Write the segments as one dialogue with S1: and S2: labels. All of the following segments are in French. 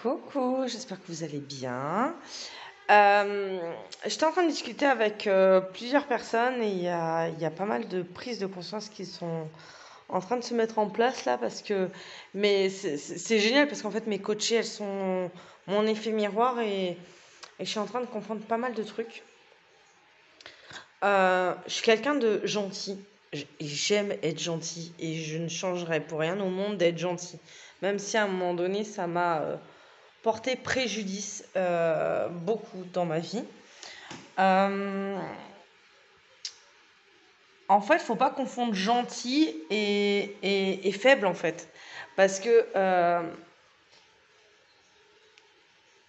S1: Coucou, j'espère que vous allez bien. J'étais en train de discuter avec plusieurs personnes et il y a pas mal de prises de conscience qui sont en train de se mettre en place là parce que mais c'est génial parce qu'en fait mes coachées elles sont mon effet miroir et je suis en train de comprendre pas mal de trucs. Je suis quelqu'un de gentil. Et j'aime être gentil et je ne changerai pour rien au monde d'être gentil. Même si à un moment donné ça m'a porté préjudice beaucoup dans ma vie. Euh, En fait, faut pas confondre gentil et faible en fait, parce que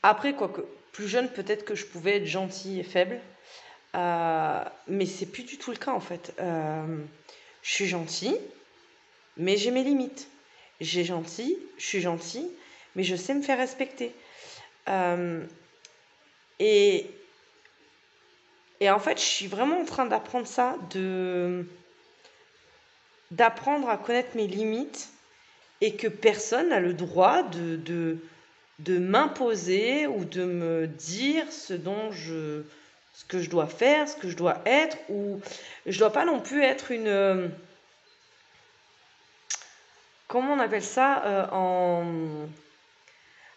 S1: après quoique plus jeune peut-être que je pouvais être gentil et faible, mais c'est plus du tout le cas en fait. Je suis gentil, mais j'ai mes limites. Je suis gentil, mais je sais me faire respecter. Euh, et Et en fait, je suis vraiment en train d'apprendre ça, d'apprendre à connaître mes limites et que personne n'a le droit de m'imposer ou de me dire ce que je dois faire, ce que je dois être, ou je dois pas non plus être comment on appelle ça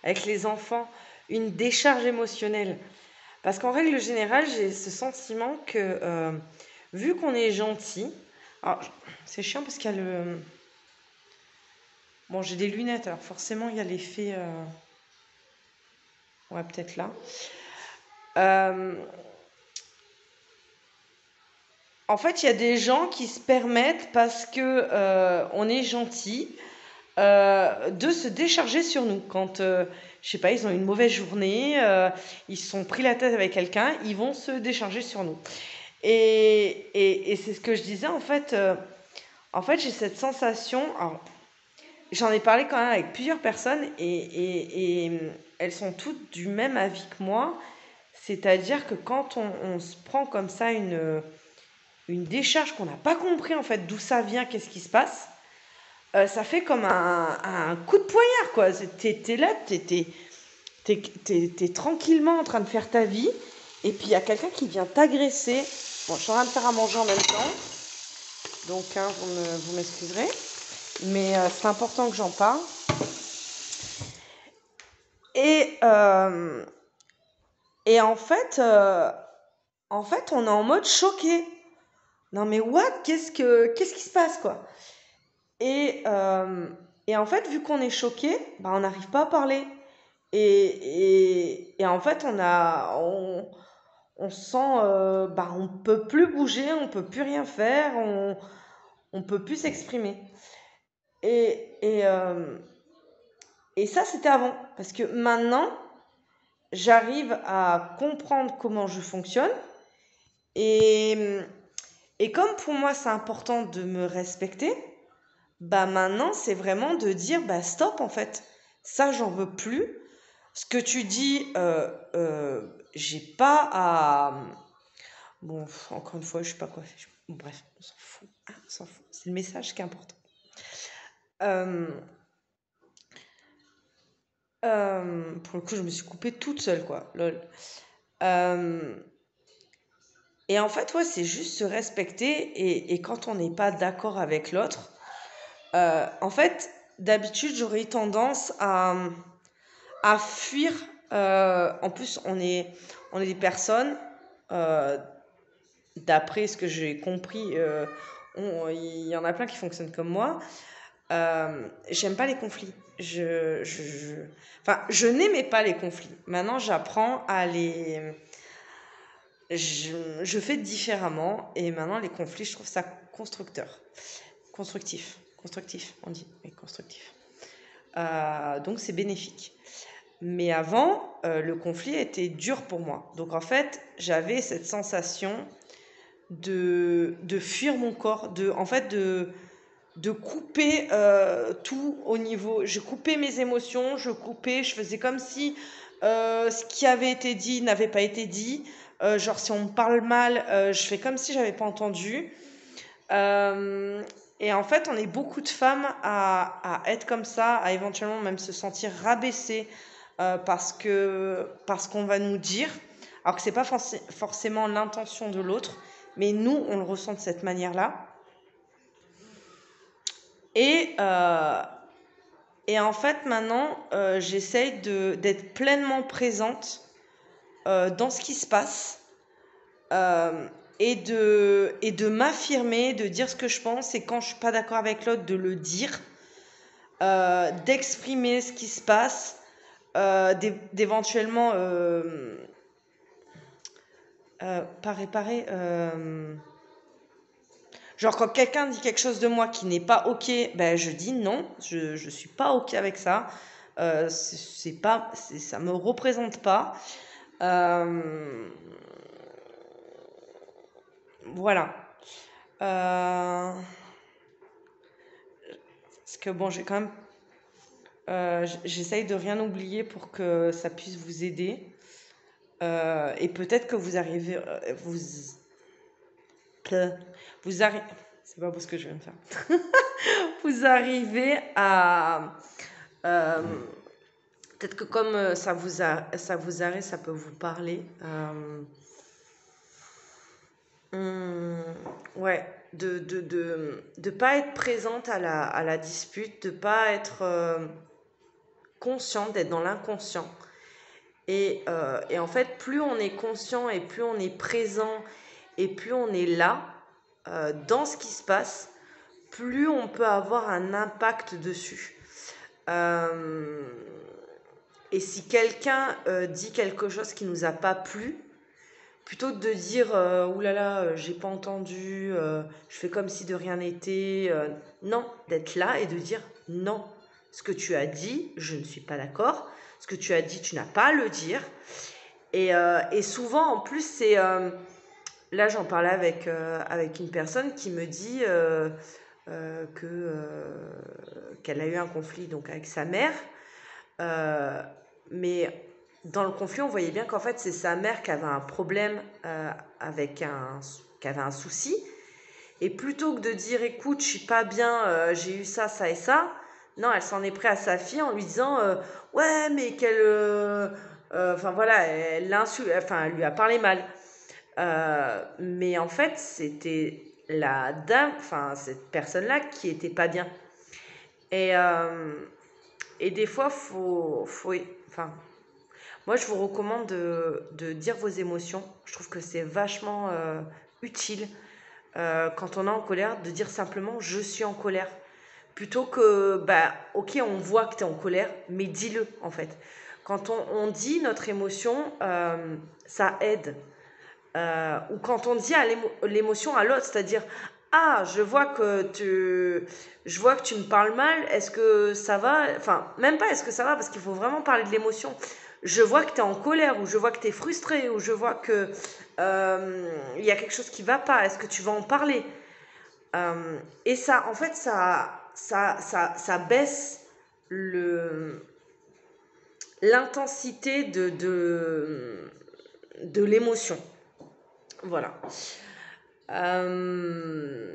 S1: avec les enfants, une décharge émotionnelle. Parce qu'en règle générale, j'ai ce sentiment que, vu qu'on est gentil, alors c'est chiant parce qu'il y a le... Bon, j'ai des lunettes, alors forcément il y a l'effet... Ouais, peut-être là. Euh, En fait, il y a des gens qui se permettent, parce que on est gentil, de se décharger sur nous. Quand, je sais pas, ils ont une mauvaise journée, ils se sont pris la tête avec quelqu'un, ils vont se décharger sur nous. Et c'est ce que je disais, en fait, j'ai cette sensation. Alors, j'en ai parlé quand même avec plusieurs personnes et elles sont toutes du même avis que moi. C'est-à-dire que quand on se prend comme ça une décharge qu'on n'a pas compris en fait d'où ça vient, qu'est-ce qui se passe, ça fait comme un coup de poignard quoi. T'es là, t'es tranquillement en train de faire ta vie et puis il y a quelqu'un qui vient t'agresser. Bon, je suis en train de faire à manger en même temps, donc hein, vous m'excuserez. Mais c'est important que j'en parle. Et, euh, et en fait, on est en mode choqué. Non mais what? Qu'est-ce qui se passe quoi? Et, euh, et en fait, vu qu'on est choqué, bah, on n'arrive pas à parler. Et en fait, on se sent, bah, on peut plus bouger, on peut plus rien faire, on peut plus s'exprimer. Et, et, euh, et ça, c'était avant. Parce que maintenant, j'arrive à comprendre comment je fonctionne. Et, et comme pour moi, c'est important de me respecter, bah maintenant, c'est vraiment de dire, bah stop, en fait. Ça, j'en veux plus. Ce que tu dis, j'ai pas à... Bon, encore une fois, je sais pas quoi faire. Bon, bref, on s'en fout. Ah, on s'en fout. C'est le message qui est important. Euh, pour le coup, je me suis coupée toute seule, quoi. Lol. Euh, Et en fait, ouais, c'est juste se respecter et quand on n'est pas d'accord avec l'autre, en fait, d'habitude, j'aurais eu tendance à fuir. En plus, on est des personnes, euh, d'après ce que j'ai compris, il y en a plein qui fonctionnent comme moi. J'aime pas les conflits. Enfin, je n'aimais pas les conflits. Maintenant, j'apprends à je fais différemment et maintenant les conflits, je trouve ça constructeur. Constructif, on dit, mais constructif. Donc c'est bénéfique. Mais avant, le conflit était dur pour moi. Donc en fait, j'avais cette sensation de fuir mon corps, de couper tout au niveau. Je coupais mes émotions, je faisais comme si ce qui avait été dit n'avait pas été dit. Genre, si on me parle mal, je fais comme si j'avais pas entendu. Euh, et en fait, on est beaucoup de femmes à être comme ça, à éventuellement même se sentir rabaissées parce qu'on va nous dire, alors que c'est pas forcément l'intention de l'autre, mais nous, on le ressent de cette manière-là. Et, en fait, maintenant, j'essaye d'être pleinement présente dans ce qui se passe, et de m'affirmer, de dire ce que je pense, et quand je suis pas d'accord avec l'autre, de le dire, d'exprimer ce qui se passe, d'éventuellement pas réparer, genre quand quelqu'un dit quelque chose de moi qui n'est pas ok, ben je dis non, je suis pas ok avec ça, ça me représente pas. Voilà. Parce que bon, j'ai quand même, j'essaye de rien oublier pour que ça puisse vous aider. Et peut-être que vous arrivez, c'est pas beau ce que je viens de faire. Vous arrivez à, peut-être que comme ça vous arrive, ça peut vous parler. Ouais, de pas être présente à la dispute, de pas être consciente, d'être dans l'inconscient. Et en fait, plus on est conscient et plus on est présent et plus on est là, dans ce qui se passe, plus on peut avoir un impact dessus. Et si quelqu'un dit quelque chose qui nous a pas plu, plutôt que de dire oulala, j'ai pas entendu, je fais comme si de rien n'était, non, d'être là et de dire non, ce que tu as dit, je ne suis pas d'accord, ce que tu as dit, tu n'as pas à le dire. Et souvent, en plus, c'est. Là, j'en parlais avec une personne qui me dit qu'elle a eu un conflit donc, avec sa mère. Mais dans le conflit, on voyait bien qu'en fait, c'est sa mère qui avait un problème, qui avait un souci. Et plutôt que de dire, écoute, je suis pas bien, j'ai eu ça, ça et ça, non, elle s'en est pris à sa fille en lui disant, ouais, mais qu'elle. Enfin voilà, elle l'insulte, enfin, elle lui a parlé mal. Mais en fait, c'était la dame, enfin, cette personne-là qui était pas bien. Et, euh, et des fois, enfin, moi, je vous recommande de dire vos émotions. Je trouve que c'est vachement utile quand on est en colère, de dire simplement je suis en colère. Plutôt que, bah, ok, on voit que tu es en colère, mais dis-le en fait. Quand on dit notre émotion, ça aide. Ou quand on dit l'émotion à l'autre, c'est-à-dire ah, je vois que tu me parles mal, est-ce que ça va? Enfin, même pas est-ce que ça va, parce qu'il faut vraiment parler de l'émotion. Je vois que tu es en colère, ou je vois que tu es frustré, ou je vois que il y a quelque chose qui va pas, est-ce que tu vas en parler? Et ça, en fait, ça baisse l'intensité de l'émotion. Voilà. Je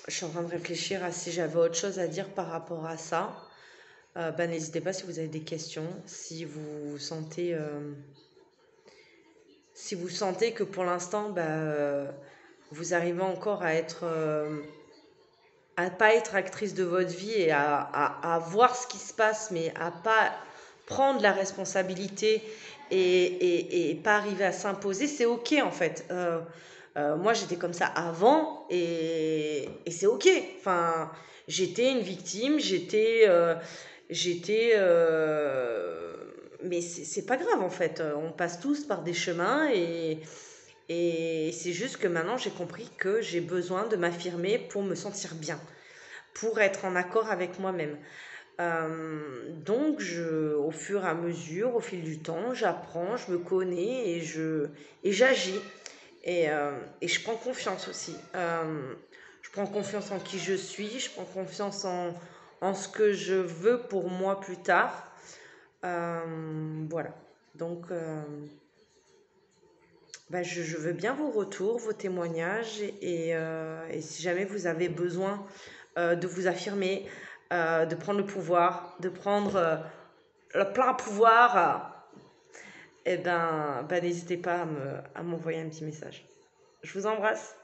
S1: suis en train de réfléchir à si j'avais autre chose à dire par rapport à ça. N'hésitez pas si vous avez des questions, si vous sentez que pour l'instant, vous arrivez encore à pas être actrice de votre vie et à voir ce qui se passe, mais à pas prendre la responsabilité et pas arriver à s'imposer, c'est ok en fait. Moi j'étais comme ça avant et c'est ok. Enfin, j'étais une victime, mais c'est pas grave en fait. On passe tous par des chemins et c'est juste que maintenant j'ai compris que j'ai besoin de m'affirmer pour me sentir bien, pour être en accord avec moi-même. Donc, au fur et à mesure, au fil du temps, j'apprends, je me connais et j'agis. Et je prends confiance aussi. Je prends confiance en qui je suis, je prends confiance en ce que je veux pour moi plus tard. Voilà. Donc, je veux bien vos retours, vos témoignages et si jamais vous avez besoin de vous affirmer, de prendre le pouvoir, de prendre le plein pouvoir, n'hésitez pas à m'envoyer un petit message. Je vous embrasse.